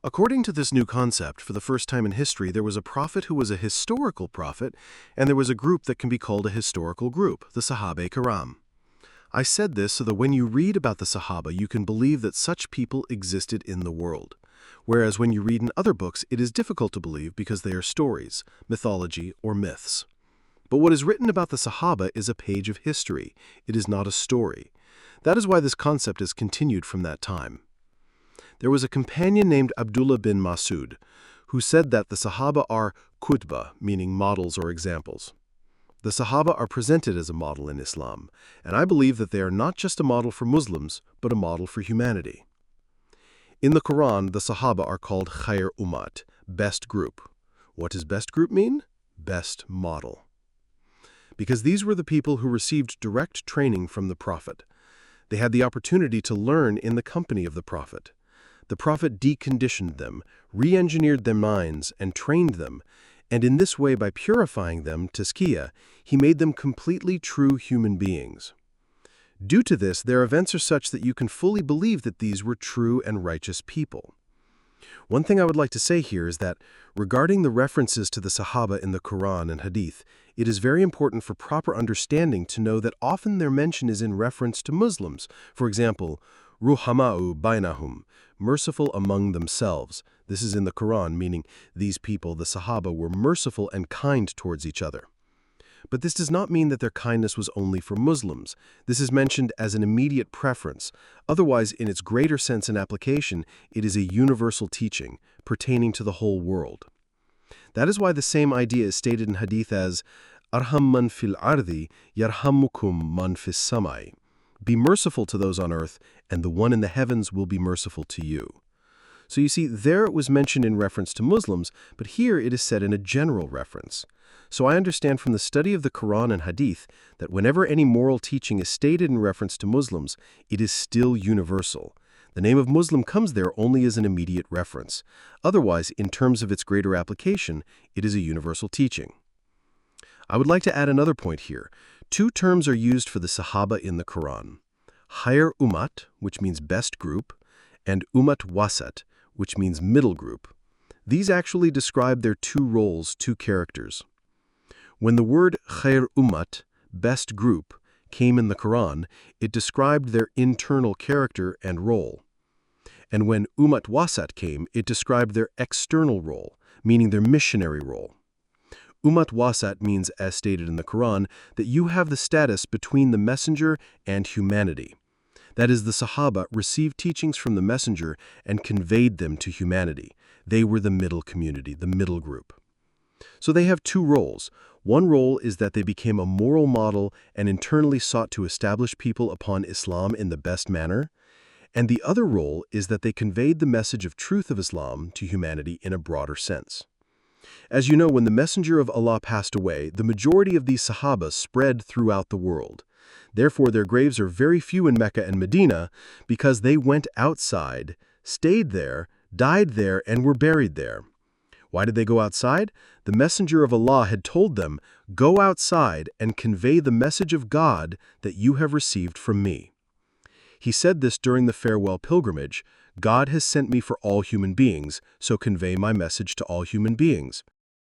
According to this new concept, for the first time in history, there was a prophet who was a historical prophet, and there was a group that can be called a historical group, the Sahaba Karam. I said this so that when you read about the Sahaba, you can believe that such people existed in the world. Whereas when you read in other books, it is difficult to believe because they are stories, mythology, or myths. But what is written about the Sahaba is a page of history. It is not a story. That is why this concept is continued from that time. There was a companion named Abdullah bin Masud who said that the Sahaba are qudba, meaning models or examples. The Sahaba are presented as a model in Islam, and I believe that they are not just a model for Muslims, but a model for humanity. In the Quran, the Sahaba are called Khair Ummat, best group. What does best group mean? Best model. Because these were the people who received direct training from the Prophet. They had the opportunity to learn in the company of the Prophet. The Prophet deconditioned them, re-engineered their minds, and trained them, and in this way, by purifying them, tazkiyah, he made them completely true human beings. Due to this, their events are such that you can fully believe that these were true and righteous people. One thing I would like to say here is that, regarding the references to the Sahaba in the Quran and Hadith, it is very important for proper understanding to know that often their mention is in reference to Muslims. For example, Ruhama'u bainahum, merciful among themselves. This is in the Quran, meaning these people, the Sahaba, were merciful and kind towards each other. But this does not mean that their kindness was only for Muslims. This is mentioned as an immediate preference. Otherwise, in its greater sense and application, it is a universal teaching, pertaining to the whole world. That is why the same idea is stated in Hadith as Arham man fil ardi yarhamukum man fis samai. Be merciful to those on earth, and the one in the heavens will be merciful to you. So you see, there it was mentioned in reference to Muslims, but here it is said in a general reference. So I understand from the study of the Quran and Hadith that whenever any moral teaching is stated in reference to Muslims, it is still universal. The name of Muslim comes there only as an immediate reference. Otherwise, in terms of its greater application, it is a universal teaching. I would like to add another point here. Two terms are used for the Sahaba in the Quran. Khair Ummat, which means best group, and Ummat Wasat, which means middle group. These actually describe their two roles, two characters. When the word Khair Ummat, best group, came in the Quran, it described their internal character and role. And when Ummat Wasat came, it described their external role, meaning their missionary role. Ummat Wasat means, as stated in the Quran, that you have the status between the messenger and humanity. That is, the Sahaba received teachings from the messenger and conveyed them to humanity. They were the middle community, the middle group. So they have two roles. One role is that they became a moral model and internally sought to establish people upon Islam in the best manner. And the other role is that they conveyed the message of truth of Islam to humanity in a broader sense. As you know, when the messenger of Allah passed away, the majority of these Sahaba spread throughout the world. Therefore, their graves are very few in Mecca and Medina because they went outside, stayed there, died there, and were buried there. Why did they go outside? The messenger of Allah had told them, "Go outside and convey the message of God that you have received from me." He said this during the farewell pilgrimage, "God has sent me for all human beings, so convey my message to all human beings."